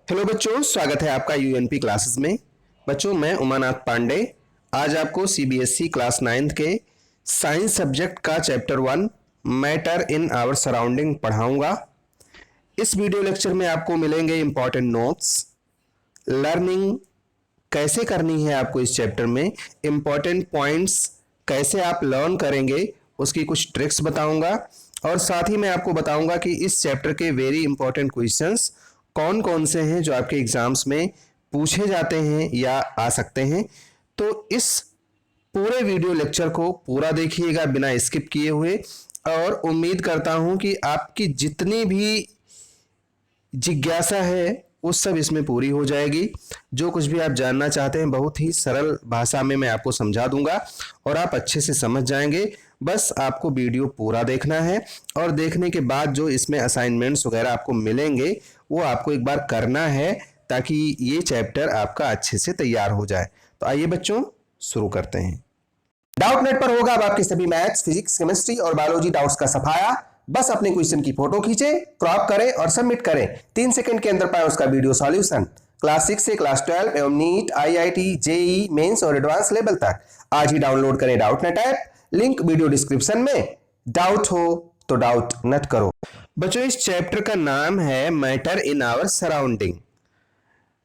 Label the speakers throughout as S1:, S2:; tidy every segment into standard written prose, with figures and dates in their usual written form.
S1: Hello बच्चों, स्वागत है आपका यूएनपी क्लासेस में। बच्चों, मैं उमानाथ पांडे आज आपको सीबीएसई क्लास 9th के साइंस सब्जेक्ट का chapter 1 matter in our surrounding पढ़ाऊंगा। इस वीडियो लेक्चर में आपको मिलेंगे इंपॉर्टेंट नोट्स, लर्निंग कैसे करनी है आपको इस चैप्टर में, इंपॉर्टेंट पॉइंट्स कैसे आप लर्न करेंगे उसकी कुछ ट्रिक्स बताऊंगा, और साथ ही मैं आपको बताऊंगा कि इस चैप्टर के वेरी इंपॉर्टेंट क्वेश्चंस कौन कौन से हैं जो आपके एग्जाम्स में पूछे जाते हैं या आ सकते हैं। तो इस पूरे वीडियो लेक्चर को पूरा देखिएगा बिना स्किप किए हुए, और उम्मीद करता हूं कि आपकी जितनी भी जिज्ञासा है वो सब इसमें पूरी हो जाएगी। जो कुछ भी आप जानना चाहते हैं बहुत ही सरल भाषा में मैं आपको समझा दूंगा और आप अच्छे से समझ जाएंगे। बस आपको वीडियो पूरा देखना है, और देखने के बाद जो इसमें असाइनमेंट्स वगैरह आपको मिलेंगे वो आपको एक बार करना है, ताकि ये चैप्टर आपका अच्छे से तैयार हो जाए। तो आइए बच्चों, शुरू करते हैं। डाउट नेट पर होगा अब आपके सभी मैथ्स, फिजिक्स, केमिस्ट्री और बायोलॉजी डाउट्स का सफाया। बस अपने क्वेश्चन की फोटो खींचे, क्रॉप करें और सबमिट करें। 3 सेकंड के अंदर पाए उसका वीडियो सॉल्यूशन। क्लास 6 से क्लास 12 एवं नीट, आईआईटी, जेई मेंस और एडवांस लेवल तक आज ही डाउनलोड करें doubt net app. Link video description में। डाउट हो तो डाउट नेट करो। बच्चों, इस चैप्टर का नाम है मैटर इन आवर सराउंडिंग।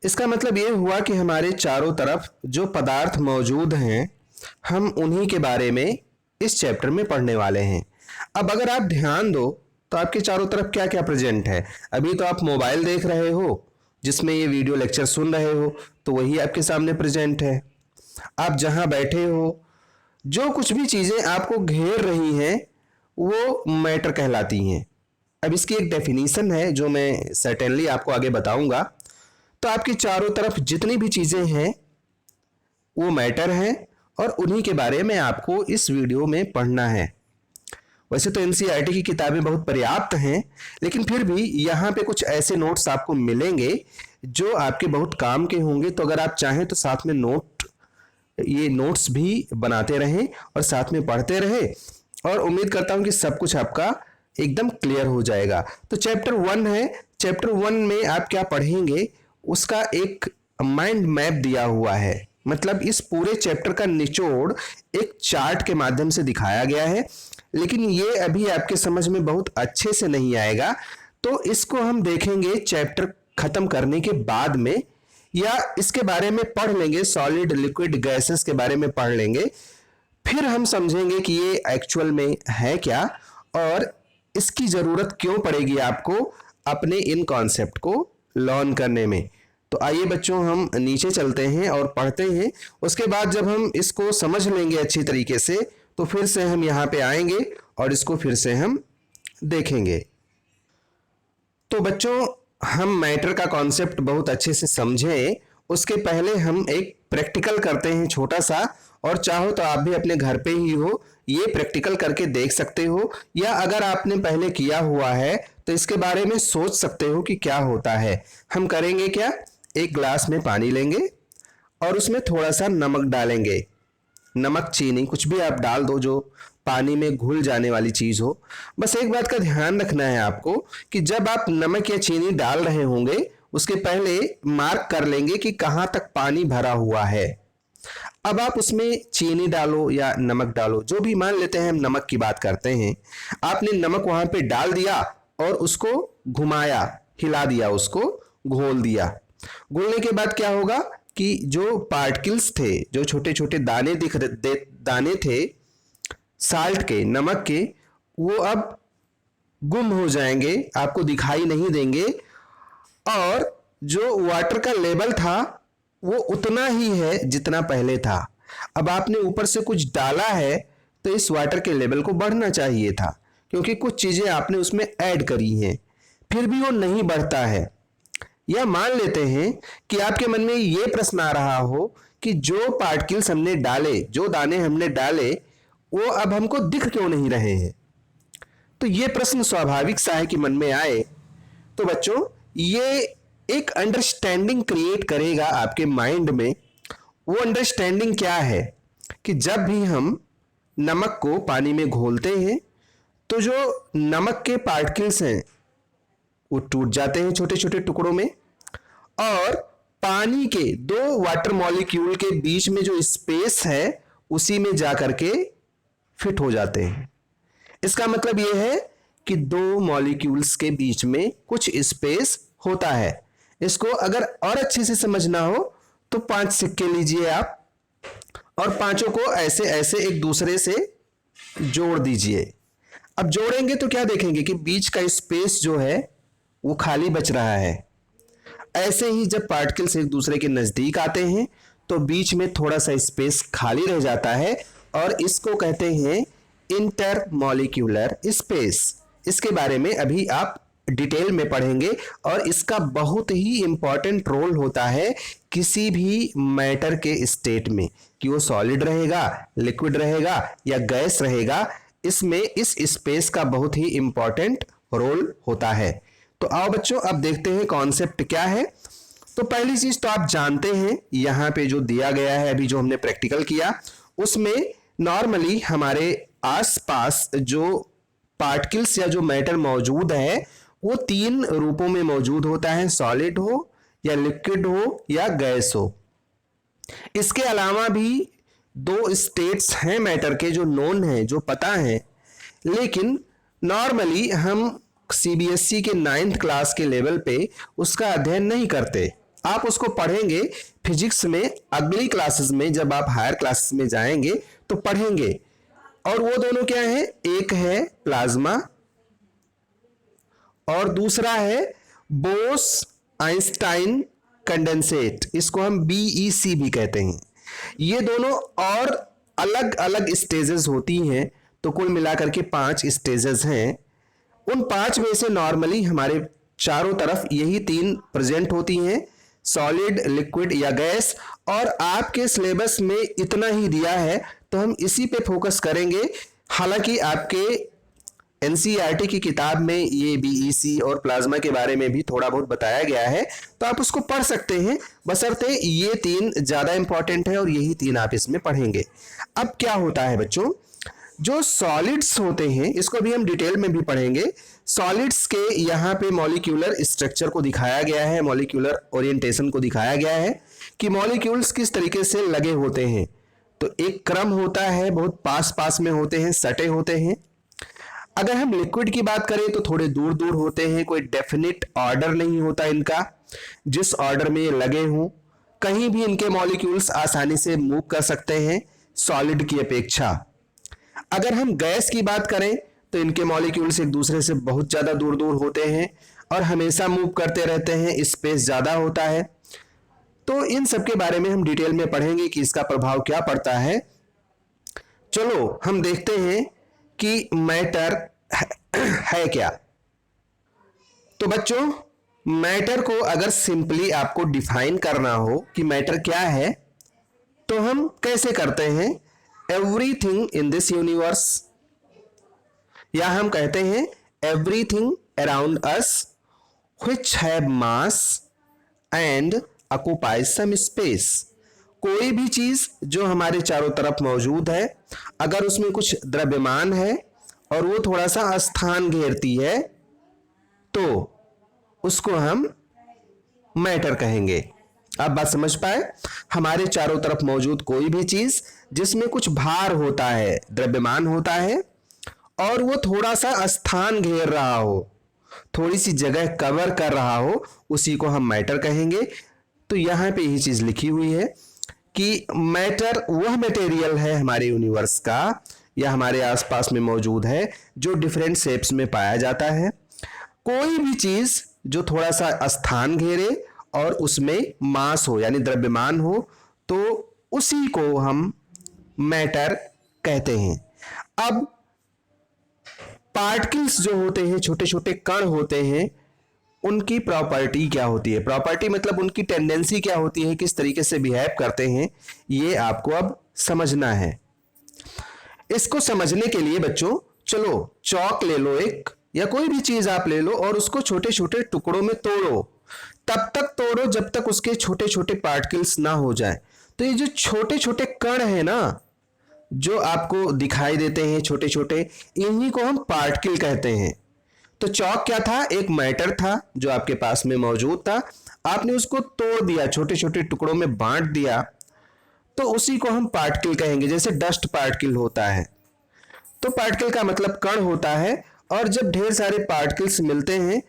S1: इसका मतलब ये हुआ कि हमारे चारों तरफ जो पदार्थ मौजूद हैं हम उन्हीं के बारे में इस चैप्टर में पढ़ने वाले हैं। अब अगर आप ध्यान दो तो आपके चारों तरफ क्या क्या प्रेजेंट है। अभी तो आप मोबाइल देख रहे हो जिसमें ये वीडियो लेक्चर सुन रहे हो, तो वही आपके सामने प्रेजेंट है। आप जहां बैठे हो, जो कुछ भी चीजें आपको घेर रही हैं वो मैटर कहलाती हैं। अब इसकी एक डेफिनेशन है जो मैं सर्टेनली आपको आगे बताऊंगा। तो आपकी चारों तरफ जितनी भी चीजें हैं वो मैटर हैं, और उन्हीं के बारे में आपको इस वीडियो में पढ़ना है। वैसे तो एनसीईआरटी की किताबें बहुत पर्याप्त हैं, लेकिन फिर भी यहाँ पे कुछ ऐसे नोट्स आपको मिलेंगे जो आपके बहुत काम के होंगे। तो अगर आप चाहें तो साथ में ये नोट्स भी बनाते रहें और साथ में पढ़ते रहें, और उम्मीद करता हूं कि सब कुछ आपका एकदम क्लियर हो जाएगा। तो चैप्टर 1 है। चैप्टर 1 में आप क्या पढ़ेंगे उसका एक माइंड मैप दिया हुआ है। मतलब इस पूरे चैप्टर का निचोड़ एक चार्ट के माध्यम से दिखाया गया है, लेकिन ये अभी आपके समझ में बहुत अच्छे से नहीं आएगा। तो इसको हम देखेंगे चैप्टर खत्म करने के बाद में, या इसके बारे में पढ़ लेंगे, सॉलिड लिक्विड गैसेस के बारे में पढ़ लेंगे। फिर हम समझेंगे कि ये एक्चुअल में है क्या और इसकी जरूरत क्यों पड़ेगी आपको अपने इन कॉन्सेप्ट को लर्न करने में। तो आइए बच्चों, हम नीचे चलते हैं और पढ़ते हैं। उसके बाद जब हम इसको समझ लेंगे अच्छी तरीके से तो फिर से हम यहाँ पे आएंगे और इसको फिर से हम देखेंगे। तो बच्चों, हम मैटर का कॉन्सेप्ट बहुत अच्छे से समझें उसके पहले हम एक प्रैक्टिकल करते हैं छोटा सा, और चाहो तो आप भी अपने घर पे ही हो ये प्रैक्टिकल करके देख सकते हो, या अगर आपने पहले किया हुआ है तो इसके बारे में सोच सकते हो कि क्या होता है। हम करेंगे क्या, एक ग्लास में पानी लेंगे और उसमें थोड़ा सा नमक डालेंगे। नमक, चीनी, कुछ भी आप डाल दो जो पानी में घुल जाने वाली चीज हो। बस एक बात का ध्यान रखना है आपको कि जब आप नमक या चीनी डाल रहे होंगे उसके पहले मार्क कर लेंगे कि कहां तक पानी भरा हुआ है। अब आप उसमें चीनी डालो या नमक डालो, जो भी, मान लेते हैं हम नमक की बात करते हैं। आपने नमक वहां पे डाल दिया और उसको घुमाया, हिला दिया, उसको घोल दिया। घोलने के बाद क्या होगा कि जो पार्टिकल्स थे, जो छोटे छोटे दाने थे साल्ट के, नमक के, वो अब गुम हो जाएंगे, आपको दिखाई नहीं देंगे, और जो वाटर का लेवल था वो उतना ही है जितना पहले था। अब आपने ऊपर से कुछ डाला है तो इस वाटर के लेवल को बढ़ना चाहिए था, क्योंकि कुछ चीजें आपने उसमें ऐड करी हैं, फिर भी वो नहीं बढ़ता है। या मान लेते हैं कि आपके मन में ये प्रश्न आ रहा हो कि जो पार्टिकल्स हमने डाले, जो दाने हमने डाले, वो अब हमको दिख क्यों नहीं रहे हैं। तो ये प्रश्न स्वाभाविक सा है कि मन में आए। तो बच्चों, ये एक अंडरस्टैंडिंग क्रिएट करेगा आपके माइंड में। वो अंडरस्टैंडिंग क्या है कि जब भी हम नमक को पानी में घोलते हैं तो जो नमक के पार्टिकल्स हैं वो टूट जाते हैं छोटे छोटे टुकड़ों में, और पानी के दो वाटर मॉलिक्यूल के बीच में जो स्पेस है उसी में जाकर के फिट हो जाते हैं। इसका मतलब यह है कि दो मॉलिक्यूल्स के बीच में कुछ स्पेस होता है। इसको अगर और अच्छे से समझना हो तो 5 सिक्के लीजिए आप और पांचों को ऐसे ऐसे एक दूसरे से जोड़ दीजिए। अब जोड़ेंगे तो क्या देखेंगे कि बीच का स्पेस जो है वो खाली बच रहा है। ऐसे ही जब पार्टिकल्स एक दूसरे के नजदीक आते हैं तो बीच में थोड़ा सा स्पेस खाली रह जाता है और इसको कहते हैं इंटरमॉलिक्यूलर स्पेस। इसके बारे में अभी आप डिटेल में पढ़ेंगे और इसका बहुत ही इंपॉर्टेंट रोल होता है किसी भी मैटर के स्टेट में, कि वो सॉलिड रहेगा, लिक्विड रहेगा या गैस रहेगा। इसमें इस स्पेस का बहुत ही इंपॉर्टेंट रोल होता है। तो आओ बच्चों अब देखते हैं कॉन्सेप्ट क्या है। तो पहली चीज तो आप जानते हैं यहां पे जो दिया गया है, अभी जो हमने प्रैक्टिकल किया उसमें नॉर्मली हमारे आसपास जो पार्टिकल्स या जो मैटर मौजूद है वो 3 रूपों में मौजूद होता है, सॉलिड हो या लिक्विड हो या गैस हो। इसके अलावा भी 2 स्टेट्स हैं मैटर के जो नोन हैं, जो पता हैं, लेकिन नॉर्मली हम सीबीएसई के 9th क्लास के लेवल पे उसका अध्ययन नहीं करते। आप उसको पढ़ेंगे फिजिक्स में, अगली क्लासेस में जब आप हायर क्लासेस में जाएंगे तो पढ़ेंगे। और वो दोनों क्या है, एक है प्लाज्मा और दूसरा है बोस आइंस्टाइन कंडेंसेट, इसको हम बीईसी भी कहते हैं। ये दोनों और अलग अलग स्टेजेस होती हैं, तो कुल मिलाकर के 5 स्टेजेस हैं। उन 5 में से नॉर्मली हमारे चारों तरफ यही 3 प्रेजेंट होती हैं, सॉलिड, लिक्विड या गैस। और आपके सिलेबस में इतना ही दिया है तो हम इसी पे फोकस करेंगे। हालांकि आपके एनसीईआरटी की किताब में ये बीईसी और प्लाज्मा के बारे में भी थोड़ा बहुत बताया गया है, तो आप उसको पढ़ सकते हैं, बशर्ते ये 3 ज्यादा इंपॉर्टेंट है और यही 3 आप इसमें पढ़ेंगे। अब क्या होता है बच्चों, जो सॉलिड्स होते हैं इसको भी हम डिटेल में भी पढ़ेंगे। सॉलिड्स के यहाँ पे मॉलिक्यूलर स्ट्रक्चर को दिखाया गया है, मॉलिक्यूलर ओरिएंटेशन को दिखाया गया है कि मॉलिक्यूल्स किस तरीके से लगे होते हैं। तो एक क्रम होता है, बहुत पास पास में होते हैं, सटे होते हैं। अगर हम लिक्विड की बात करें तो थोड़े दूर दूर होते हैं, कोई डेफिनेट ऑर्डर नहीं होता इनका, जिस ऑर्डर में ये लगे हों कहीं भी इनके मॉलिक्यूल्स आसानी से मूव कर सकते हैं सॉलिड की अपेक्षा। अगर हम गैस की बात करें तो इनके मॉलिक्यूल्स एक दूसरे से बहुत ज्यादा दूर दूर होते हैं और हमेशा मूव करते रहते हैं, स्पेस ज्यादा होता है। तो इन सब के बारे में हम डिटेल में पढ़ेंगे कि इसका प्रभाव क्या पड़ता है। चलो हम देखते हैं कि मैटर है क्या। तो बच्चों मैटर को अगर सिंपली आपको डिफाइन करना हो कि मैटर क्या है तो हम कैसे करते हैं, एवरीथिंग इन दिस यूनिवर्स, या हम कहते हैं everything around us which have mass and occupies some space. कोई भी चीज जो हमारे चारों तरफ मौजूद है, अगर उसमें कुछ द्रव्यमान है और वो थोड़ा सा स्थान घेरती है तो उसको हम मैटर कहेंगे। आप बात समझ पाए, हमारे चारों तरफ मौजूद कोई भी चीज जिसमें कुछ भार होता है, द्रव्यमान होता है और वो थोड़ा सा स्थान घेर रहा हो, थोड़ी सी जगह कवर कर रहा हो, उसी को हम मैटर कहेंगे। तो यहां पे यही चीज लिखी हुई है कि मैटर वह मटेरियल है हमारे यूनिवर्स का या हमारे आसपास में मौजूद है जो डिफरेंट शेप्स में पाया जाता है। कोई भी चीज जो थोड़ा सा स्थान घेरे और उसमें मास हो यानी द्रव्यमान हो तो उसी को हम मैटर कहते हैं। अब पार्टिकल्स जो होते हैं, छोटे छोटे कण होते हैं, उनकी प्रॉपर्टी क्या होती है, प्रॉपर्टी मतलब उनकी टेंडेंसी क्या होती है, किस तरीके से बिहेव करते हैं, ये आपको अब समझना है। इसको समझने के लिए बच्चों चलो चौक ले लो एक, या कोई भी चीज आप ले लो और उसको छोटे छोटे टुकड़ों में तोड़ो। तब तक तोड़ो जब तक उसके छोटे छोटे पार्टिकल्स ना हो जाए। तो ये जो छोटे छोटे कण है ना, जो आपको दिखाई देते हैं छोटे छोटे, इन्हीं को हम पार्टिकल कहते हैं। तो चौक क्या था, एक मैटर था जो आपके पास में मौजूद था। आपने उसको तोड़ दिया, छोटे छोटे टुकड़ों में बांट दिया, तो उसी को हम पार्टिकल कहेंगे। जैसे डस्ट पार्टिकल होता है, तो पार्टिकल का मतलब कण होता है, और जब ढेर सारे पार्टिकल्स मिलते हैं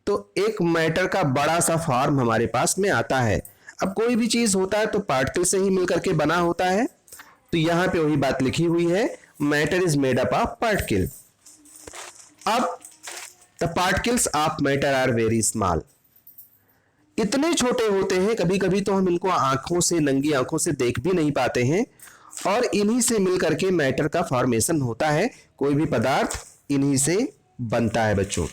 S1: तो एक मैटर का बड़ा सा फॉर्म हमारे पास में आता है। अब कोई भी चीज होता है तो पार्टिकल से ही मिलकर के बना होता है, तो यहां पे वही बात लिखी हुई है, matter is made up of particle. अब the particles of matter are very small, इतने छोटे होते हैं कभी कभी तो हम इनको आंखों से, नंगी आंखों से देख भी नहीं पाते हैं, और इन्हीं से मिलकर के मैटर का फॉर्मेशन होता है। कोई भी पदार्थ इन्हीं से बनता है बच्चों।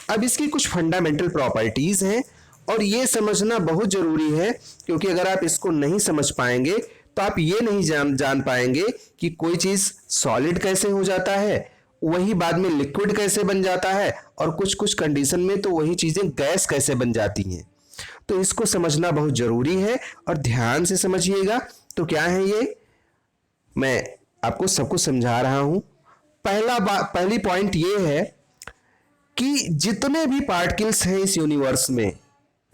S1: अब इसकी कुछ फंडामेंटल प्रॉपर्टीज हैं, और ये समझना बहुत जरूरी है, क्योंकि अगर आप इसको नहीं समझ पाएंगे तो आप ये नहीं जान पाएंगे कि कोई चीज सॉलिड कैसे हो जाता है, वही बाद में लिक्विड कैसे बन जाता है, और कुछ कुछ कंडीशन में तो वही चीजें गैस कैसे बन जाती हैं। तो इसको समझना बहुत जरूरी है, और ध्यान से समझिएगा। तो क्या है ये, मैं आपको सब कुछ समझा रहा हूं। पहली पॉइंट ये है कि जितने भी पार्टिकल्स हैं इस यूनिवर्स में,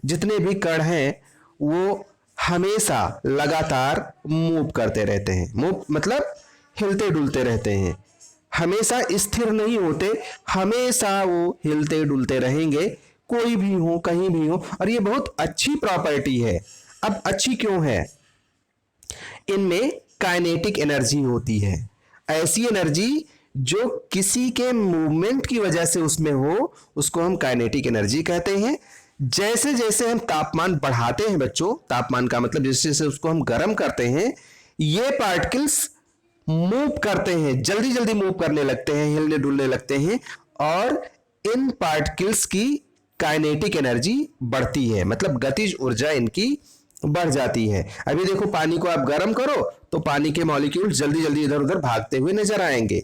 S1: जितने भी कण हैं, वो हमेशा लगातार मूव करते रहते हैं। मूव मतलब हिलते डुलते रहते हैं, हमेशा स्थिर नहीं होते, हमेशा वो हिलते डुलते रहेंगे, कोई भी हो, कहीं भी हो। और ये बहुत अच्छी प्रॉपर्टी है। अब अच्छी क्यों है, इनमें काइनेटिक एनर्जी होती है, ऐसी एनर्जी जो किसी के मूवमेंट की वजह से उसमें हो, उसको हम काइनेटिक एनर्जी कहते हैं। जैसे जैसे हम तापमान बढ़ाते हैं बच्चों, तापमान का मतलब जैसे जैसे उसको हम गर्म करते हैं, ये पार्टिकल्स मूव करते हैं, जल्दी जल्दी मूव करने लगते हैं, हिलने डुलने लगते हैं, और इन पार्टिकल्स की काइनेटिक एनर्जी बढ़ती है, मतलब गतिज ऊर्जा इनकी बढ़ जाती है। अभी देखो, पानी को आप गर्म करो तो पानी के मॉलिक्यूल जल्दी जल्दी इधर उधर भागते हुए नजर आएंगे।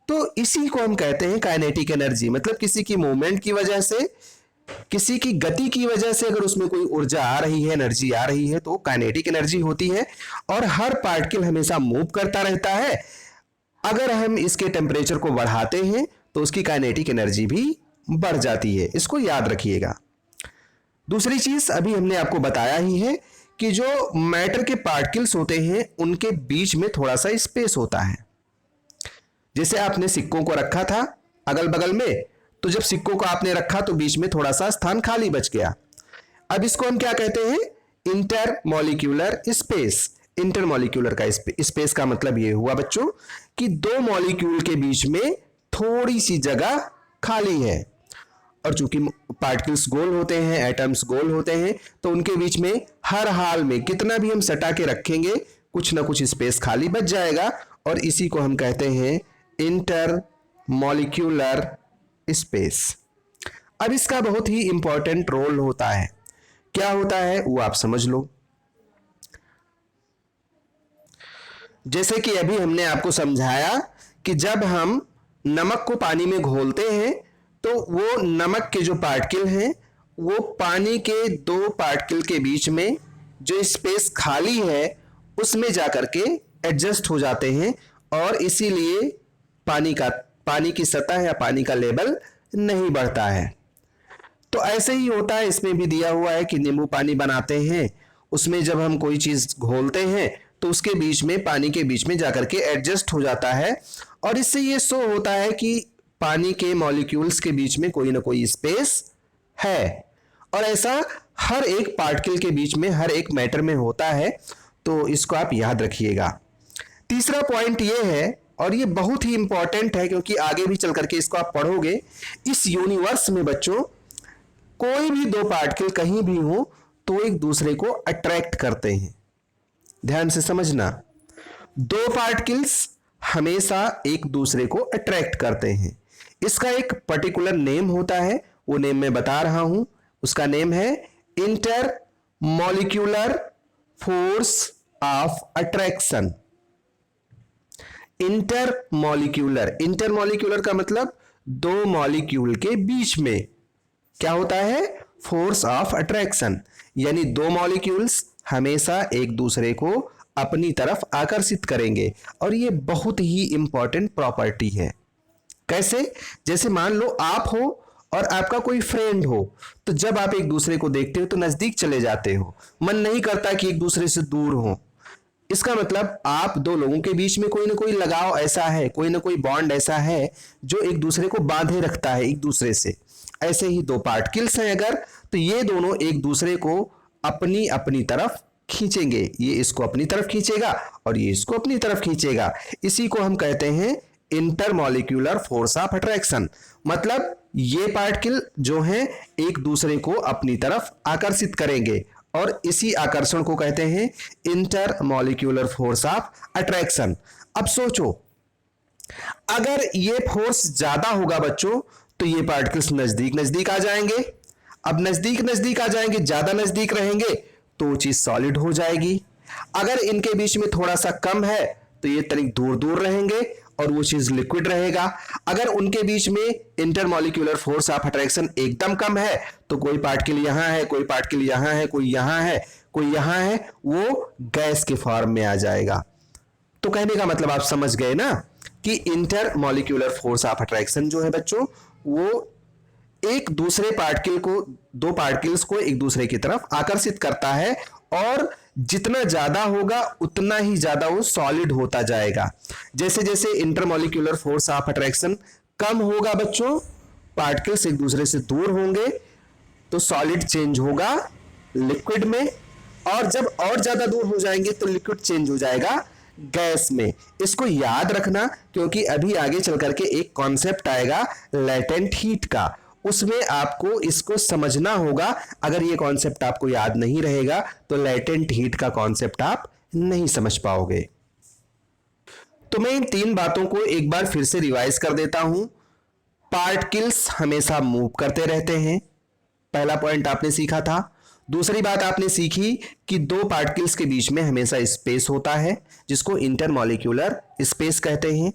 S1: तो इसी को हम कहते हैं काइनेटिक एनर्जी। मतलब किसी की मूवमेंट की वजह से, किसी की गति की वजह से अगर उसमें कोई ऊर्जा आ रही है, एनर्जी आ रही है, तो काइनेटिक एनर्जी होती है। और हर पार्टिकल हमेशा मूव करता रहता है। अगर हम इसके टेम्परेचर को बढ़ाते हैं तो उसकी काइनेटिक एनर्जी भी बढ़ जाती है, इसको याद रखिएगा। दूसरी चीज अभी हमने आपको बताया ही है कि जो मैटर के पार्टिकल्स होते हैं उनके बीच में थोड़ा सा स्पेस होता है। जैसे आपने सिक्कों को रखा था अगल बगल में, तो जब सिक्कों को आपने रखा तो बीच में थोड़ा सा स्थान खाली बच गया। अब इसको हम क्या कहते हैं, इंटरमॉलिक्यूलर स्पेस। इंटरमॉलिक्यूलर का स्पेस का मतलब ये हुआ बच्चों कि दो मॉलिक्यूल के बीच में थोड़ी सी जगह खाली है। और चूंकि पार्टिकल्स गोल होते हैं, एटम्स गोल होते हैं, तो उनके बीच में हर हाल में कितना भी हम सटा के रखेंगे, कुछ ना कुछ स्पेस खाली बच जाएगा, और इसी को हम कहते हैं इंटरमॉलिक्यूलर स्पेस। अब इसका बहुत ही इंपॉर्टेंट रोल होता है। क्या होता है वो आप समझ लो। जैसे कि अभी हमने आपको समझाया कि जब हम नमक को पानी में घोलते हैं तो वो नमक के जो पार्टिकल हैं वो पानी के दो पार्टिकल के बीच में जो स्पेस खाली है उसमें जाकर के एडजस्ट हो जाते हैं, और इसीलिए पानी की सतह या पानी का लेवल नहीं बढ़ता है। तो ऐसे ही होता है, इसमें भी दिया हुआ है कि नींबू पानी बनाते हैं, उसमें जब हम कोई चीज घोलते हैं तो उसके बीच में, पानी के बीच में जाकर के एडजस्ट हो जाता है, और इससे ये शो होता है कि पानी के मॉलिक्यूल्स के बीच में कोई ना कोई स्पेस है। और ऐसा हर एक पार्टिकल के बीच में, हर एक मैटर में होता है। तो इसको आप याद रखिएगा। तीसरा पॉइंट ये है, और ये बहुत ही इंपॉर्टेंट है क्योंकि आगे भी चल करके इसको आप पढ़ोगे। इस यूनिवर्स में बच्चों कोई भी दो पार्टिकल कहीं भी हो तो एक दूसरे को अट्रैक्ट करते हैं। ध्यान से समझना, दो पार्टिकल्स हमेशा एक दूसरे को अट्रैक्ट करते हैं। इसका एक पर्टिकुलर नेम होता है, वो नेम मैं बता रहा हूं। उसका नेम है intermolecular force of attraction. Intermolecular का मतलब दो मॉलिक्यूल के बीच में क्या होता है, फोर्स ऑफ अट्रैक्शन। यानी दो मॉलिक्यूल्स हमेशा एक दूसरे को अपनी तरफ आकर्षित करेंगे, और ये बहुत ही इंपॉर्टेंट प्रॉपर्टी है। कैसे, जैसे मान लो आप हो और आपका कोई फ्रेंड हो, तो जब आप एक दूसरे को देखते हो तो नजदीक चले जाते हो, मन नहीं करता कि एक दूसरे से दूर हो। इसका मतलब आप दो लोगों के बीच में कोई ना कोई लगाव ऐसा है, कोई ना कोई बॉन्ड ऐसा है जो एक दूसरे को बांधे रखता है एक दूसरे से। ऐसे ही दो पार्टिकल्स हैं अगर, तो ये दोनों एक दूसरे को अपनी अपनी तरफ खींचेंगे। ये इसको अपनी तरफ खींचेगा और ये इसको अपनी तरफ खींचेगा। इसी को हम कहते हैं इंटरमॉलिक्यूलर फोर्स ऑफ अट्रैक्शन। मतलब ये पार्टिकल जो हैं एक दूसरे को अपनी तरफ आकर्षित करेंगे और इसी आकर्षण को कहते हैं इंटरमॉलिक्यूलर फोर्स ऑफ अट्रैक्शन। अब सोचो, अगर ये फोर्स ज्यादा होगा बच्चों तो ये पार्टिकल्स नजदीक नजदीक आ जाएंगे। अब नजदीक नजदीक आ जाएंगे, ज्यादा नजदीक रहेंगे तो वो चीज सॉलिड हो जाएगी। अगर इनके बीच में थोड़ा सा कम है तो ये तनिक दूर दूर रहेंगे और वो चीज लिक्विड रहेगा। अगर उनके बीच में इंटरमॉलिक्यूलर फोर्स ऑफ अट्रैक्शन एकदम कम है तो कोई पार्टिकल यहां है, कोई पार्टिकल यहां है, कोई यहां है, कोई यहां है, वो गैस के फॉर्म में आ जाएगा। तो कहने का मतलब आप समझ गए ना कि इंटरमॉलिक्यूलर फोर्स ऑफ अट्रैक्शन जो है बच्चों, वो एक दूसरे पार्टिकल को, दो पार्टिकल्स को एक दूसरे की तरफ आकर्षित करता है और जितना ज्यादा होगा उतना ही ज्यादा वो सॉलिड होता जाएगा। जैसे जैसे इंटरमॉलिक्यूलर फोर्स ऑफ अट्रैक्शन कम होगा बच्चों, पार्टिकल्स एक दूसरे से दूर होंगे तो सॉलिड चेंज होगा लिक्विड में, और जब और ज्यादा दूर हो जाएंगे तो लिक्विड चेंज हो जाएगा गैस में। इसको याद रखना क्योंकि अभी आगे चल करके एक कॉन्सेप्ट आएगा लैटेंट हीट का, उसमें आपको इसको समझना होगा। अगर ये कॉन्सेप्ट आपको याद नहीं रहेगा तो लैटेंट हीट का कॉन्सेप्ट आप नहीं समझ पाओगे। तो मैं इन तीन बातों को एक बार फिर से रिवाइज कर देता हूं। पार्टिकल्स हमेशा मूव करते रहते हैं, पहला पॉइंट आपने सीखा था। दूसरी बात आपने सीखी कि दो पार्टिकल्स के बीच में हमेशा स्पेस होता है जिसको इंटरमॉलिक्यूलर स्पेस कहते हैं।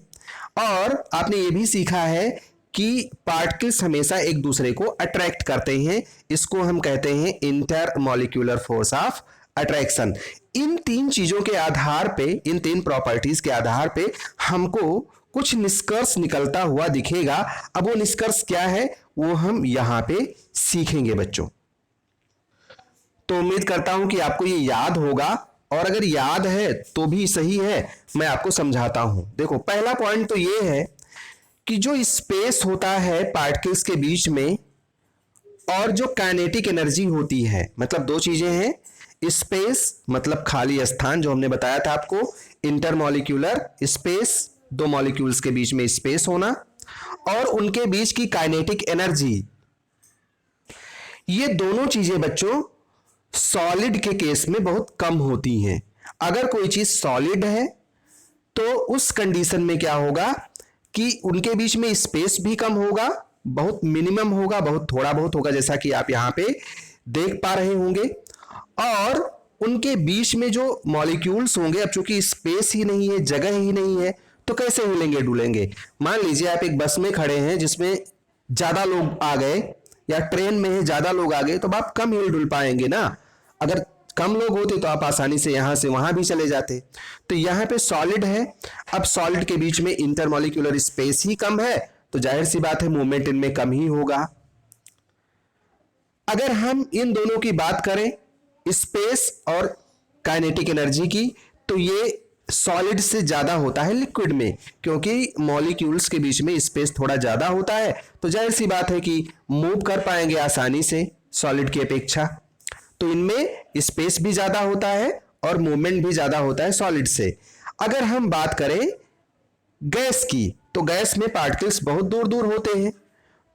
S1: और आपने ये भी सीखा है कि पार्टिकल्स हमेशा एक दूसरे को अट्रैक्ट करते हैं, इसको हम कहते हैं इंटरमॉलिक्यूलर फोर्स ऑफ अट्रैक्शन। इन तीन चीजों के आधार पे, इन तीन प्रॉपर्टीज के आधार पे हमको कुछ निष्कर्ष निकलता हुआ दिखेगा। अब वो निष्कर्ष क्या है वो हम यहां पे सीखेंगे बच्चों। तो उम्मीद करता हूं कि आपको ये याद होगा, और अगर याद है तो भी सही है, मैं आपको समझाता हूं। देखो, पहला पॉइंट तो ये है कि जो स्पेस होता है पार्टिकल्स के बीच में और जो काइनेटिक एनर्जी होती है, मतलब दो चीजें हैं। स्पेस मतलब खाली स्थान, जो हमने बताया था आपको, इंटरमॉलिक्यूलर स्पेस, दो मॉलिक्यूल्स के बीच में स्पेस होना, और उनके बीच की काइनेटिक एनर्जी। ये दोनों चीजें बच्चों सॉलिड के केस में बहुत कम होती हैं। अगर कोई चीज सॉलिड है तो उस कंडीशन में क्या होगा कि उनके बीच में स्पेस भी कम होगा, बहुत मिनिमम होगा, बहुत थोड़ा बहुत होगा, जैसा कि आप यहां पे देख पा रहे होंगे। और उनके बीच में जो मॉलिक्यूल्स होंगे, अब चूंकि स्पेस ही नहीं है, जगह ही नहीं है, तो कैसे हिलेंगे डुलेंगे। मान लीजिए आप एक बस में खड़े हैं जिसमें ज्यादा लोग आ गए, या ट्रेन में है ज्यादा लोग आ गए, तो आप कम हिल डुल पाएंगे ना। अगर कम लोग होते तो आप आसानी से यहां से वहां भी चले जाते। तो यहां पे सॉलिड है, अब सॉलिड के बीच में इंटरमॉलिक्यूलर स्पेस ही कम है, तो जाहिर सी बात है मूवमेंट इनमें कम ही होगा। अगर हम इन दोनों की बात करें, स्पेस और काइनेटिक एनर्जी की, तो ये सॉलिड से ज्यादा होता है लिक्विड में, क्योंकि मॉलिक्यूल्स के बीच में स्पेस थोड़ा ज्यादा होता है, तो जाहिर सी बात है कि मूव कर पाएंगे आसानी से सॉलिड की अपेक्षा। तो इनमें स्पेस भी ज्यादा होता है और मूवमेंट भी ज्यादा होता है सॉलिड से। अगर हम बात करें गैस की, तो गैस में पार्टिकल्स बहुत दूर दूर होते हैं,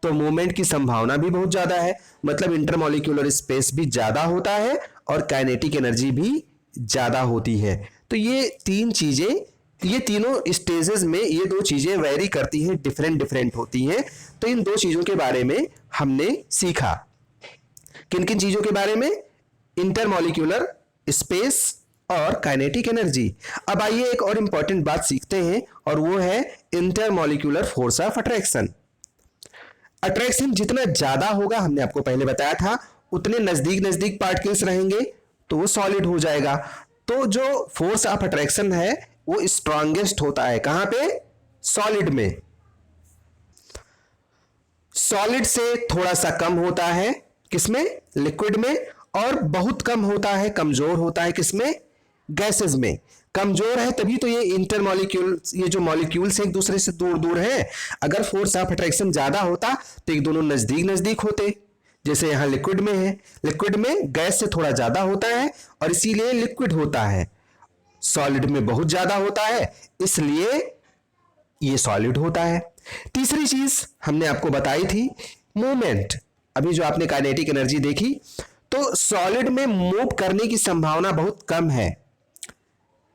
S1: तो मूवमेंट की संभावना भी बहुत ज्यादा है, मतलब इंटरमॉलिक्यूलर स्पेस भी ज्यादा होता है और काइनेटिक एनर्जी भी ज्यादा होती है। तो ये तीन चीजें, ये तीनों स्टेजेस में ये दो चीजें वेरी करती हैं, डिफरेंट डिफरेंट होती हैं। तो इन दो चीजों के बारे में हमने सीखा। किन किन चीजों के बारे में? इंटरमॉलिक्यूलर स्पेस और काइनेटिक एनर्जी। अब आइए एक और इंपॉर्टेंट बात सीखते हैं, और वो है intermolecular force of attraction. Attraction जितना ज्यादा होगा, हमने आपको पहले बताया था, उतने नजदीक नजदीक पार्टिकल्स रहेंगे तो वो सॉलिड हो जाएगा। तो जो फोर्स ऑफ अट्रैक्शन है वो स्ट्रॉन्गेस्ट होता है कहां पे? सॉलिड में। सॉलिड से थोड़ा सा कम होता है किसमें, लिक्विड में, और बहुत कम होता है, कमजोर होता है किसमें, गैसेस में। कमजोर है तभी तो ये इंटरमॉलिक्यूल, ये जो मॉलिक्यूल्स एक दूसरे से दूर दूर हैं, अगर फोर्स ऑफ अट्रैक्शन ज्यादा होता तो एक दोनों नजदीक नजदीक होते, जैसे यहां लिक्विड में है। लिक्विड में गैस से थोड़ा ज्यादा होता है और इसीलिए लिक्विड होता है, सॉलिड में बहुत ज्यादा होता है इसलिए ये सॉलिड होता है। तीसरी चीज हमने आपको बताई थी मूवमेंट। अभी जो आपने काइनेटिक एनर्जी देखी, तो सॉलिड में मूव करने की संभावना बहुत कम है,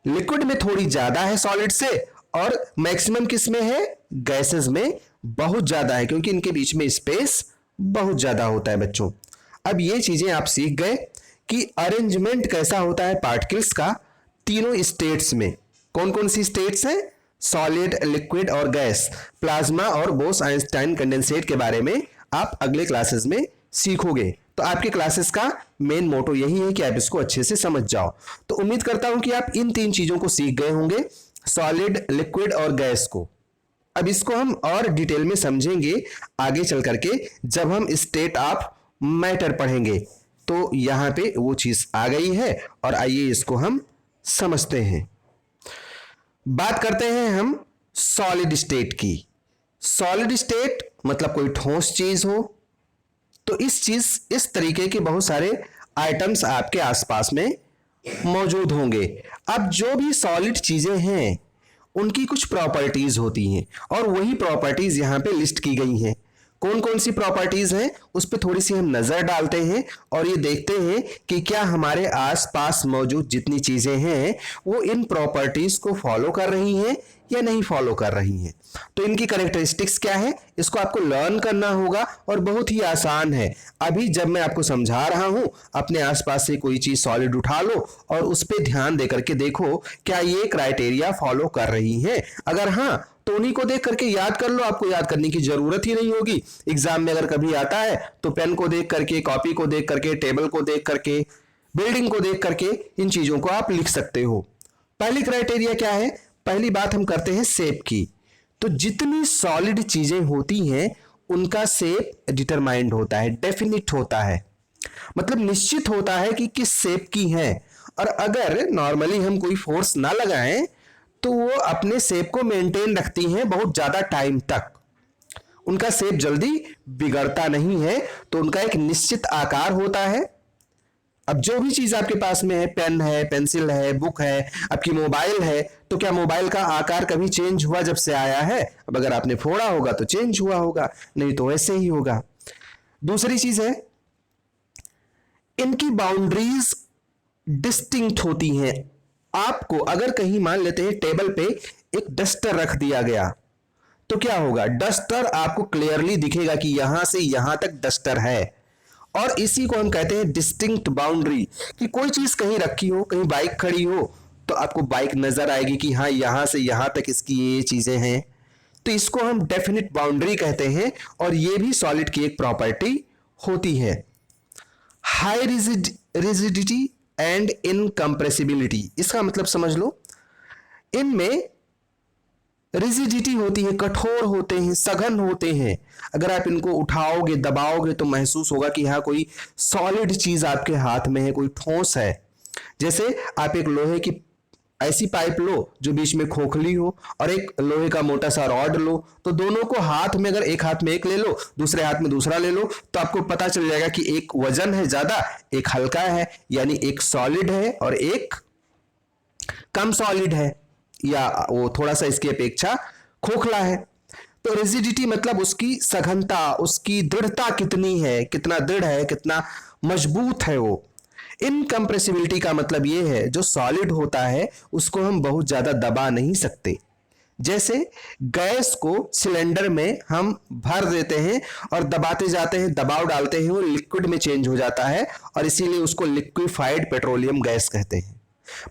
S1: लिक्विड में थोड़ी ज्यादा है सॉलिड से, और मैक्सिमम किस में है, गैसेस में बहुत ज्यादा है, क्योंकि इनके बीच में स्पेस बहुत ज्यादा होता है बच्चों। अब ये चीजें आप सीख गए कि अरेंजमेंट कैसा होता है पार्टिकल्स का तीनों स्टेट्स में। कौन कौन सी स्टेट्स हैं, सॉलिड, लिक्विड और गैस, प्लाज्मा और बोस आइंस्टाइन कंडेंसेट के बारे में आप अगले क्लासेस में सीखोगे। तो आपके क्लासेस का मेन मोटो यही है कि आप इसको अच्छे से समझ जाओ। तो उम्मीद करता हूं कि आप इन तीन चीजों को सीख गए होंगे, सॉलिड, लिक्विड और गैस को। अब इसको हम और डिटेल में समझेंगे आगे चल करके, जब हम स्टेट ऑफ मैटर पढ़ेंगे। तो यहां पे वो चीज आ गई है और आइए इसको हम समझते हैं। बात करते हैं हम सॉलिड स्टेट की। सॉलिड स्टेट मतलब कोई ठोस चीज हो, तो इस तरीके के बहुत सारे आइटम्स आपके आसपास में मौजूद होंगे। अब जो भी सॉलिड चीजें हैं उनकी कुछ प्रॉपर्टीज होती हैं और वही प्रॉपर्टीज यहां पे लिस्ट की गई हैं। कौन कौन सी प्रॉपर्टीज हैं उस पर थोड़ी सी हम नजर डालते हैं और ये देखते हैं कि क्या हमारे आसपास मौजूद जितनी चीजें हैं वो इन प्रॉपर्टीज को फॉलो कर रही हैं या नहीं फॉलो कर रही हैं। तो इनकी कैरेक्टरिस्टिक्स क्या है, इसको आपको लर्न करना होगा और बहुत ही आसान है। अभी जब मैं आपको समझा रहा हूं, अपने आसपास से कोई चीज सॉलिड उठा लो और उस पर ध्यान दे करके देखो क्या ये क्राइटेरिया फॉलो कर रही है। अगर हाँ तो उन्हीं को देख करके याद कर लो, आपको याद करने की जरूरत ही नहीं होगी। एग्जाम में अगर कभी आता है तो पेन को देख करके, कॉपी को देख करके, टेबल को देख करके, बिल्डिंग को देख करके इन चीजों को आप लिख सकते हो। पहली क्राइटेरिया क्या है, पहली बात हम करते हैं शेप की। तो जितनी सॉलिड चीजें होती हैं उनका शेप डिटरमाइंड होता है, डेफिनिट होता है, मतलब निश्चित होता है कि किस शेप की है। और अगर नॉर्मली हम कोई फोर्स ना लगाएं तो वो अपने शेप को मेंटेन रखती हैं बहुत ज्यादा टाइम तक, उनका शेप जल्दी बिगड़ता नहीं है। तो उनका एक निश्चित आकार होता है। अब जो भी चीज आपके पास में है, पेन है, पेंसिल है, बुक है, आपकी मोबाइल है, तो क्या मोबाइल का आकार कभी चेंज हुआ जब से आया है? अब अगर आपने फोड़ा होगा तो चेंज हुआ होगा, नहीं तो ऐसे ही होगा। दूसरी चीज है इनकी बाउंड्रीज डिस्टिंक्ट होती हैं। आपको अगर कहीं मान लेते हैं टेबल पे एक डस्टर रख दिया गया तो क्या होगा, डस्टर आपको क्लियरली दिखेगा कि यहां से यहां तक डस्टर है। और इसी को हम कहते हैं डिस्टिंक्ट बाउंड्री, कि कोई चीज कहीं रखी हो, कहीं बाइक खड़ी हो तो आपको बाइक नजर आएगी कि हाँ यहां से यहां तक इसकी ये चीजें हैं। तो इसको हम डेफिनिट बाउंड्री कहते हैं और ये भी सॉलिड की एक प्रॉपर्टी होती है। हाई रिजिडिटी एंड इनकम्प्रेसिबिलिटी, इसका मतलब समझ लो, इनमें रिजिडिटी होती है, कठोर होते हैं, सघन होते हैं। अगर आप इनको उठाओगे, दबाओगे तो महसूस होगा कि यहां कोई सॉलिड चीज आपके हाथ में है, कोई ठोस है। जैसे आप एक लोहे की ऐसी पाइप लो जो बीच में खोखली हो और एक लोहे का मोटा सा रॉड लो, तो दोनों को हाथ में, अगर एक हाथ में एक ले लो, दूसरे हाथ में दूसरा ले लो, तो आपको पता चल जाएगा कि एक वजन है ज्यादा, एक हल्का है, यानी एक सॉलिड है और एक कम सॉलिड है, या वो थोड़ा सा इसकी अपेक्षा खोखला है। तो रिजिडिटी मतलब उसकी सघनता, उसकी दृढ़ता कितनी है, कितना दृढ़ है, कितना मजबूत है वो। इनकम्प्रेसिबिलिटी का मतलब ये है जो सॉलिड होता है उसको हम बहुत ज्यादा दबा नहीं सकते। जैसे गैस को सिलेंडर में हम भर देते हैं और दबाते जाते हैं, दबाव डालते हैं, वो लिक्विड में चेंज हो जाता है और इसीलिए उसको लिक्विफाइड पेट्रोलियम गैस कहते हैं।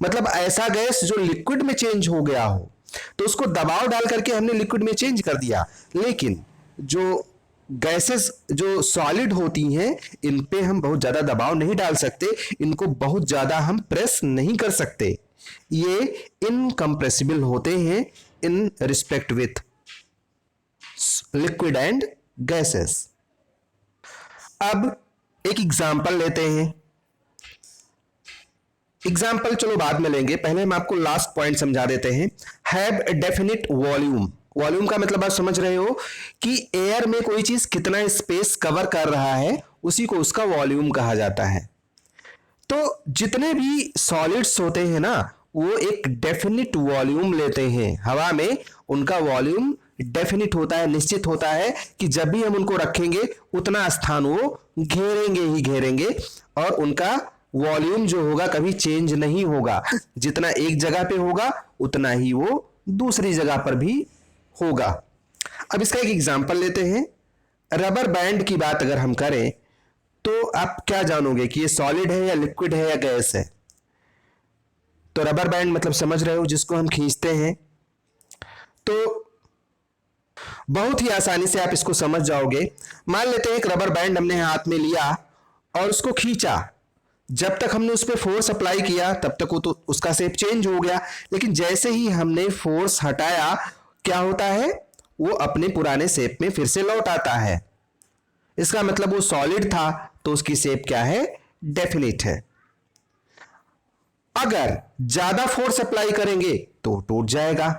S1: मतलब ऐसा गैस जो लिक्विड में चेंज हो गया हो, तो उसको दबाव डाल करके हमने लिक्विड में चेंज कर दिया। लेकिन जो गैसेस जो सॉलिड होती हैं इन पे हम बहुत ज्यादा दबाव नहीं डाल सकते, इनको बहुत ज्यादा हम प्रेस नहीं कर सकते, ये इनकम्प्रेसिबल होते हैं in respect with liquid and gases. अब एक एग्जाम्पल लेते हैं। एग्जाम्पल चलो बाद में लेंगे, पहले हम आपको लास्ट पॉइंट समझा देते हैं। Have a definite volume. Volume का मतलब आप समझ रहे हो कि एयर में कोई चीज कितना स्पेस कवर कर रहा है, उसी को उसका वॉल्यूम कहा जाता है। तो जितने भी सॉलिड्स होते हैं ना, वो एक डेफिनिट वॉल्यूम लेते हैं हवा में। उनका वॉल्यूम डेफिनिट होता है, निश्चित होता है कि जब भी हम उनको रखेंगे उतना स्थान वो घेरेंगे ही घेरेंगे, और उनका वॉल्यूम जो होगा कभी चेंज नहीं होगा। जितना एक जगह पे होगा उतना ही वो दूसरी जगह पर भी होगा। अब इसका एक एग्जांपल लेते हैं। रबर बैंड की बात अगर हम करें तो आप क्या जानोगे कि ये सॉलिड है या लिक्विड है या गैस है? तो रबर बैंड मतलब समझ रहे हो, जिसको हम खींचते हैं। तो बहुत ही आसानी से आप इसको समझ जाओगे। मान लेते हैं एक रबर बैंड हमने हाथ में लिया और उसको खींचा। जब तक हमने उस पर फोर्स अप्लाई किया तब तक वो तो उसका शेप चेंज हो गया, लेकिन जैसे ही हमने फोर्स हटाया क्या होता है, वो अपने पुराने शेप में फिर से लौट आता है। इसका मतलब वो सॉलिड था तो उसकी शेप क्या है, डेफिनिट है। अगर ज्यादा फोर्स अप्लाई करेंगे तो टूट जाएगा,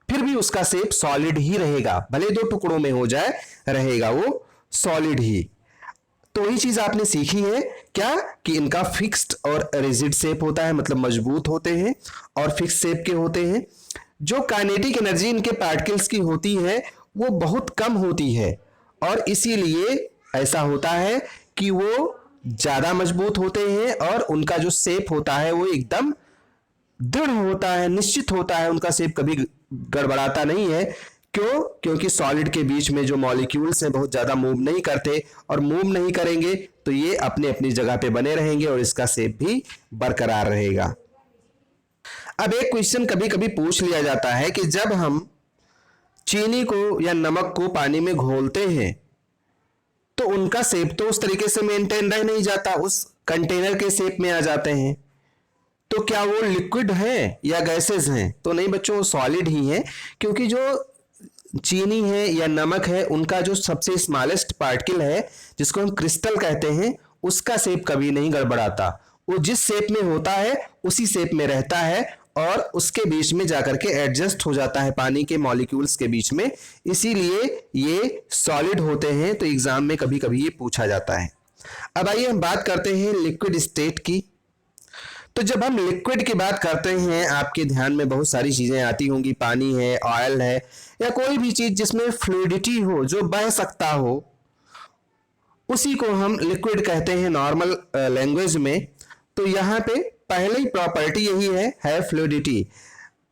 S1: फिर भी उसका शेप सॉलिड ही रहेगा, भले दो टुकड़ों में हो जाए रहेगा वो सॉलिड ही। तो वही चीज आपने सीखी है क्या कि इनका फिक्स्ड और रिजिड शेप होता है, मतलब मजबूत होते हैं और फिक्स शेप के होते हैं। जो काइनेटिक एनर्जी इनके पार्टिकल्स की होती है वो बहुत कम होती है, और इसीलिए ऐसा होता है कि वो ज्यादा मजबूत होते हैं और उनका जो शेप होता है वो एकदम दृढ़ होता है, निश्चित होता है। उनका शेप कभी गड़बड़ाता नहीं है। क्यों? क्योंकि सॉलिड के बीच में जो मॉलिक्यूल्स हैं बहुत ज्यादा मूव नहीं करते, और मूव नहीं करेंगे तो ये अपने अपनी जगह पे बने रहेंगे और इसका शेप भी बरकरार रहेगा। अब एक क्वेश्चन कभी कभी पूछ लिया जाता है कि जब हम चीनी को या नमक को पानी में घोलते हैं तो उनका शेप तो उस तरीके से मेंटेन रह नहीं जाता, उस कंटेनर के शेप में आ जाते हैं। तो क्या वो लिक्विड हैं या गैसेस हैं? तो नहीं बच्चों, वो सॉलिड ही हैं, क्योंकि जो चीनी है या नमक है उनका जो सबसे स्मॉलेस्ट पार्टिकल है जिसको हम क्रिस्टल कहते हैं, उसका शेप कभी नहीं गड़बड़ाता। वो जिस शेप में होता है उसी शेप में रहता है और उसके बीच में जाकर के एडजस्ट हो जाता है पानी के मॉलिक्यूल्स के बीच में, इसीलिए ये सॉलिड होते हैं। तो एग्जाम में कभी कभी ये पूछा जाता है। अब आइए हम बात करते हैं लिक्विड स्टेट की। तो जब हम लिक्विड की बात करते हैं आपके ध्यान में बहुत सारी चीजें आती होंगी, पानी है, ऑयल है, या कोई भी चीज जिसमें फ्लूइडिटी हो, जो बह सकता हो, उसी को हम लिक्विड कहते हैं नॉर्मल लैंग्वेज में। तो यहाँ पे पहली प्रॉपर्टी यही है fluidity.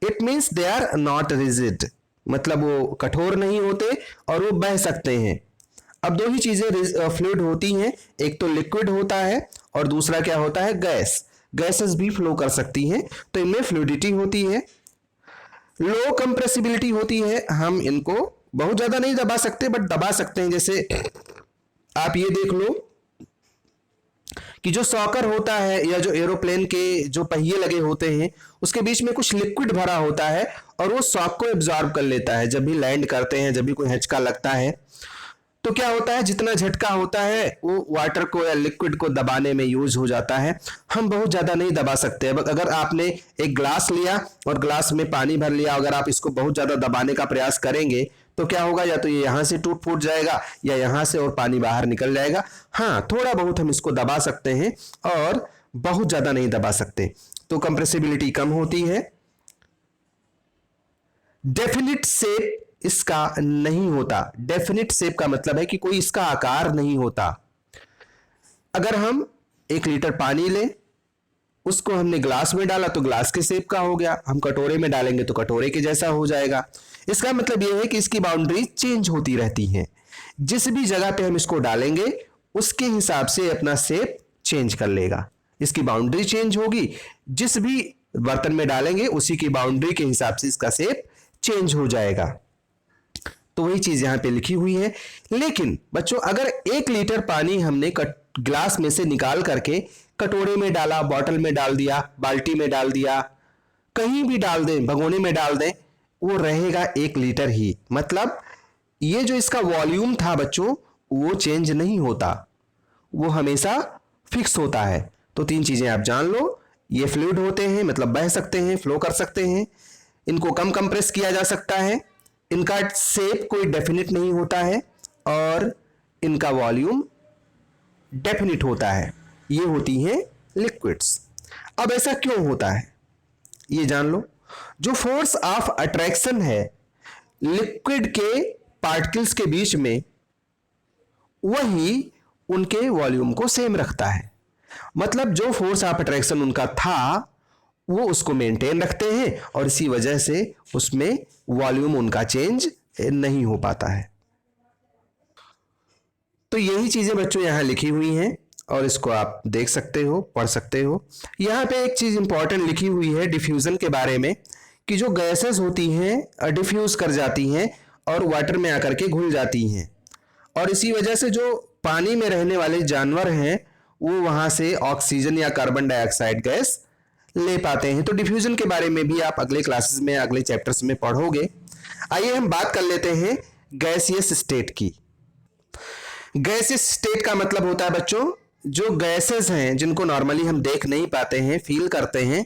S1: It means they are not rigid, मतलब वो कठोर नहीं होते और वो बह सकते हैं। अब दो ही चीजें फ्लूइड होती हैं, एक तो लिक्विड होता है और दूसरा क्या होता है, गैस। गैसेस भी फ्लो कर सकती हैं, तो इनमें फ्लूइडिटी होती है। लो कंप्रेसिबिलिटी होती है, हम इनको बहुत ज्यादा नहीं दबा सकते बट दबा सकते हैं। जैसे आप ये देख लो कि जो सॉकर होता है या जो एरोप्लेन के जो पहिए लगे होते हैं उसके बीच में कुछ लिक्विड भरा होता है और वो शॉक को एब्जॉर्ब कर लेता है। जब भी लैंड करते हैं, जब भी कोई झटका लगता है तो क्या होता है, जितना झटका होता है वो वाटर को या लिक्विड को दबाने में यूज हो जाता है। हम बहुत ज्यादा नहीं दबा सकते। अब अगर आपने एक ग्लास लिया और ग्लास में पानी भर लिया, अगर आप इसको बहुत ज्यादा दबाने का प्रयास करेंगे तो क्या होगा, या तो ये यहां से टूट फूट जाएगा या यहां से और पानी बाहर निकल जाएगा। हाँ, थोड़ा बहुत हम इसको दबा सकते हैं और बहुत ज्यादा नहीं दबा सकते, तो कंप्रेसिबिलिटी कम होती है। डेफिनिट शेप इसका नहीं होता। डेफिनिट शेप का मतलब है कि कोई इसका आकार नहीं होता। अगर हम 1 लीटर पानी लें, उसको हमने ग्लास में डाला तो ग्लास के शेप का हो गया, हम कटोरे में डालेंगे तो कटोरे के जैसा हो जाएगा। इसका मतलब यह है कि इसकी बाउंड्री चेंज होती रहती है। जिस भी जगह पे हम इसको डालेंगे उसके हिसाब से अपना शेप चेंज कर लेगा। इसकी बाउंड्री चेंज होगी, जिस भी बर्तन में डालेंगे उसी की बाउंड्री के हिसाब से इसका शेप चेंज हो जाएगा। तो वही चीज यहां पे लिखी हुई है। लेकिन बच्चों, अगर 1 लीटर पानी हमने ग्लास में से निकाल करके कटोरे में डाला, बॉटल में डाल दिया, बाल्टी में डाल दिया, कहीं भी डाल दें, भगोने में डाल दें, वो रहेगा 1 लीटर ही। मतलब ये जो इसका वॉल्यूम था बच्चों वो चेंज नहीं होता, वो हमेशा फिक्स होता है। तो तीन चीजें आप जान लो, ये फ्लूइड होते हैं मतलब बह सकते हैं, फ्लो कर सकते हैं, इनको कम कंप्रेस किया जा सकता है, इनका शेप कोई डेफिनिट नहीं होता है और इनका वॉल्यूम डेफिनिट होता है। ये होती हैं लिक्विड्स। अब ऐसा क्यों होता है ये जान लो। जो फोर्स ऑफ अट्रैक्शन है लिक्विड के पार्टिकल्स के बीच में, वही उनके वॉल्यूम को सेम रखता है। मतलब जो फोर्स ऑफ अट्रैक्शन उनका था वो उसको मेंटेन रखते हैं और इसी वजह से उसमें वॉल्यूम उनका चेंज नहीं हो पाता है। तो यही चीजें बच्चों यहां लिखी हुई हैं और इसको आप देख सकते हो, पढ़ सकते हो। यहां पे एक चीज इंपॉर्टेंट लिखी हुई है डिफ्यूजन के बारे में, कि जो गैसेस होती हैं डिफ्यूज कर जाती हैं और वाटर में आकर के घुल जाती हैं और इसी वजह से जो पानी में रहने वाले जानवर हैं वो वहां से ऑक्सीजन या कार्बन डाइऑक्साइड गैस ले पाते हैं। तो डिफ्यूजन के बारे में भी आप अगले क्लासेस में, अगले चैप्टर्स में पढ़ोगे। आइए हम बात कर लेते हैं गैसियस स्टेट की। गैसियस स्टेट का मतलब होता है बच्चों जो गैसेस हैं जिनको नॉर्मली हम देख नहीं पाते हैं, फील करते हैं,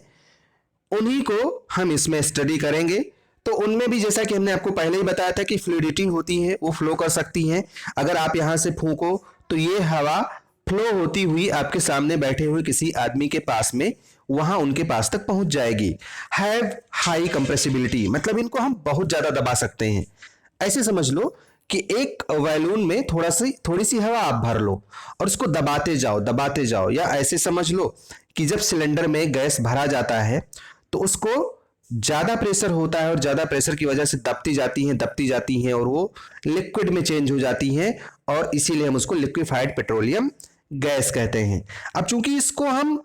S1: उन्हीं को हम इसमें स्टडी करेंगे। तो उनमें भी जैसा कि हमने आपको पहले ही बताया था कि फ्लूइडिटी होती है, वो फ्लो कर सकती हैं। अगर आप यहां से फूंको तो ये हवा फ्लो होती हुई आपके सामने बैठे हुए किसी आदमी के पास में, वहां उनके पास तक पहुंच जाएगी। हैव हाई कंप्रेसिबिलिटी मतलब इनको हम बहुत ज्यादा दबा सकते हैं। ऐसे समझ लो कि एक बैलून में थोड़ी सी हवा आप भर लो और उसको दबाते जाओ, या ऐसे समझ लो कि जब सिलेंडर में गैस भरा जाता है तो उसको ज्यादा प्रेशर होता है और ज्यादा प्रेशर की वजह से दबती जाती हैं और वो लिक्विड में चेंज हो जाती हैं और इसीलिए हम उसको लिक्विफाइड पेट्रोलियम गैस कहते हैं। अब चूंकि इसको हम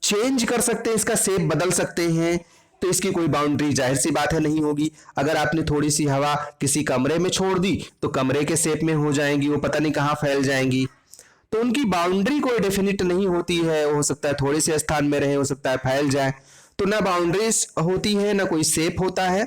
S1: चेंज कर सकते हैं, इसका शेप बदल सकते हैं, तो इसकी कोई बाउंड्री जाहिर सी बात है नहीं होगी। अगर आपने थोड़ी सी हवा किसी कमरे में छोड़ दी तो कमरे के शेप में हो जाएंगी, वो पता नहीं कहां फैल जाएंगी। तो उनकी बाउंड्री कोई डेफिनिट नहीं होती है, हो सकता है थोड़े से स्थान में रहे, हो सकता है फैल जाए। तो ना बाउंड्रीज होती है, ना कोई शेप होता है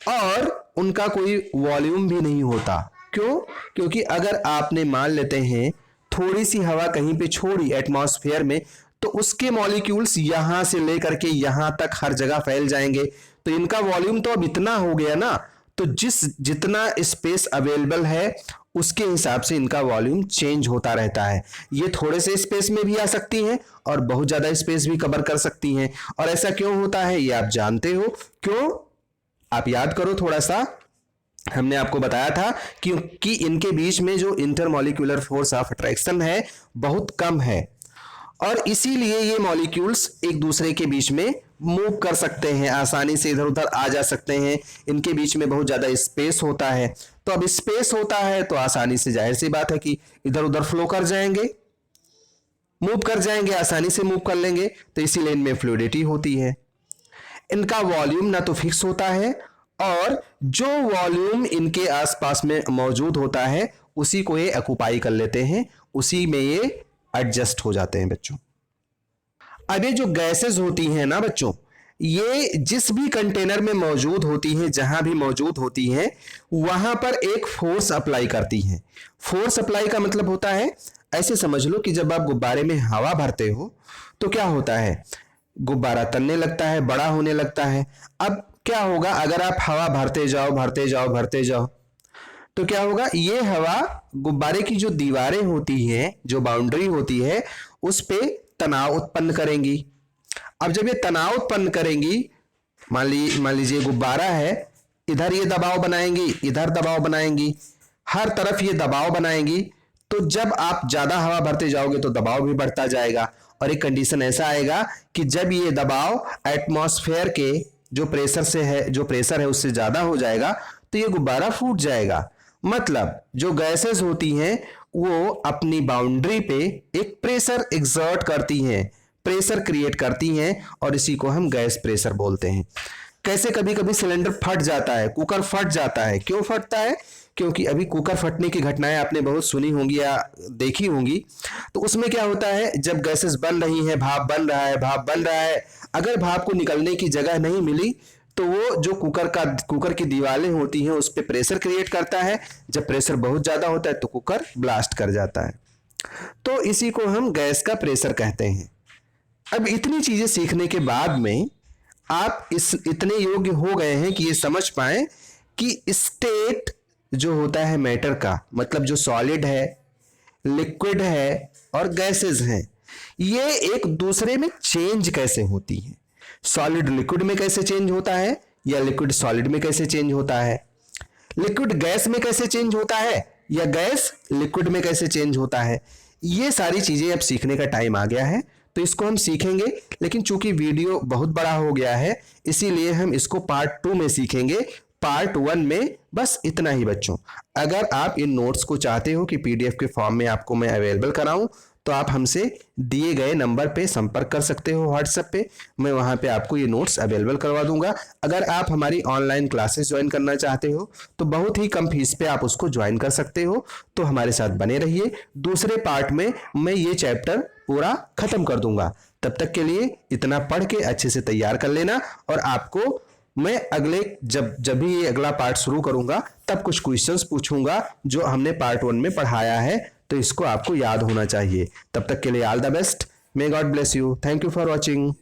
S1: और उनका कोई वॉल्यूम भी नहीं होता। क्यों? क्योंकि अगर आपने मान लेते हैं थोड़ी सी हवा कहीं पे छोड़ी एटमॉस्फेयर में, तो उसके मॉलिक्यूल्स यहां से लेकर के यहां तक हर जगह फैल जाएंगे। तो इनका वॉल्यूम तो अब इतना हो गया ना, तो जितना स्पेस अवेलेबल है उसके हिसाब से इनका वॉल्यूम चेंज होता रहता है। ये थोड़े से स्पेस में भी आ सकती हैं और बहुत ज्यादा स्पेस भी कवर कर सकती हैं। और ऐसा क्यों होता है ये आप जानते हो। क्यों? आप याद करो थोड़ा सा, हमने आपको बताया था क्योंकि इनके बीच में जो इंटरमॉलिक्यूलर फोर्स ऑफ अट्रैक्शन है बहुत कम है और इसीलिए ये मॉलिक्यूल्स एक दूसरे के बीच में मूव कर सकते हैं, आसानी से इधर उधर आ जा सकते हैं। इनके बीच में बहुत ज्यादा स्पेस होता है, तो अब स्पेस होता है तो आसानी से जाहिर सी बात है कि इधर उधर फ्लो कर जाएंगे, मूव कर जाएंगे, आसानी से मूव कर लेंगे। तो इसीलिए इनमें फ्लूइडिटी होती है। इनका वॉल्यूम ना तो फिक्स होता है और जो वॉल्यूम इनके आसपास में मौजूद होता है उसी को ये ऑक्युपाई कर लेते हैं, उसी में ये एडजस्ट हो जाते हैं बच्चों। अब ये जो गैसेस होती हैं ना बच्चों, ये जिस भी कंटेनर में मौजूद होती हैं, जहां भी मौजूद होती हैं, वहां पर एक फोर्स अप्लाई करती हैं। फोर्स अप्लाई का मतलब होता है, ऐसे समझ लो कि जब आप गुब्बारे में हवा भरते हो तो क्या होता है, गुब्बारा तनने लगता है, बड़ा होने लगता है। अब क्या होगा, अगर आप हवा भरते जाओ तो क्या होगा, ये हवा गुब्बारे की जो दीवारें होती हैं, जो बाउंड्री होती है, उस पे तनाव उत्पन्न करेंगी। अब जब ये तनाव उत्पन्न करेंगी, मान लीजिए गुब्बारा है, इधर ये दबाव बनाएंगी, इधर दबाव बनाएंगी, हर तरफ ये दबाव बनाएंगी। तो जब आप ज्यादा हवा भरते जाओगे तो दबाव भी बढ़ता जाएगा और एक कंडीशन ऐसा आएगा कि जब ये दबाव एटमॉस्फेयर के जो प्रेशर है उससे ज्यादा हो जाएगा तो ये गुब्बारा फूट जाएगा। मतलब जो गैसेस होती हैं वो अपनी बाउंड्री पे एक प्रेशर एक्सर्ट करती हैं, प्रेशर क्रिएट करती हैं और इसी को हम गैस प्रेशर बोलते हैं। कैसे कभी कभी सिलेंडर फट जाता है, कुकर फट जाता है। क्यों फटता है? क्योंकि अभी कुकर फटने की घटनाएं आपने बहुत सुनी होंगी या देखी होंगी। तो उसमें क्या होता है, जब गैसेस बन रही हैं, भाप बन रहा है, अगर भाप को निकलने की जगह नहीं मिली तो वो जो कुकर की दीवारें होती हैं उस पर प्रेशर क्रिएट करता है। जब प्रेशर बहुत ज्यादा होता है तो कुकर ब्लास्ट कर जाता है। तो इसी को हम गैस का प्रेशर कहते हैं। अब इतनी चीजें सीखने के बाद में आप इतने योग्य हो गए हैं कि ये समझ पाए कि स्टेट जो होता है मैटर का, मतलब जो सॉलिड है, लिक्विड है और गैसेस हैं, ये एक दूसरे में चेंज कैसे होती हैं। सॉलिड लिक्विड में कैसे चेंज होता है या लिक्विड सॉलिड में कैसे चेंज होता है, लिक्विड गैस में कैसे चेंज होता है या गैस लिक्विड में कैसे चेंज होता है। ये सारी चीजें अब सीखने का टाइम आ गया है, तो इसको हम सीखेंगे। लेकिन चूंकि वीडियो बहुत बड़ा हो गया है इसीलिए हम इसको पार्ट 2 में सीखेंगे। पार्ट 1 में बस इतना ही बच्चों। अगर आप इन नोट्स को चाहते हो कि पीडीएफ के फॉर्म में आपको मैं अवेलेबल कराऊं तो आप हमसे दिए गए नंबर पे संपर्क कर सकते हो व्हाट्सएप पे। मैं वहां पे आपको ये नोट्स अवेलेबल करवा दूंगा। अगर आप हमारी ऑनलाइन क्लासेस ज्वाइन करना चाहते हो तो बहुत ही कम फीस पे आप उसको ज्वाइन कर सकते हो। तो हमारे साथ बने रहिए। दूसरे पार्ट में मैं ये चैप्टर पूरा खत्म कर दूंगा। तब तक के लिए इतना पढ़ के अच्छे से तैयार कर लेना, और आपको मैं अगले जब भी ये अगला पार्ट शुरू करूंगा तब कुछ क्वेश्चंस पूछूंगा जो हमने पार्ट 1 में पढ़ाया है, तो इसको आपको याद होना चाहिए। तब तक के लिए all the best. May God bless you. Thank you for watching.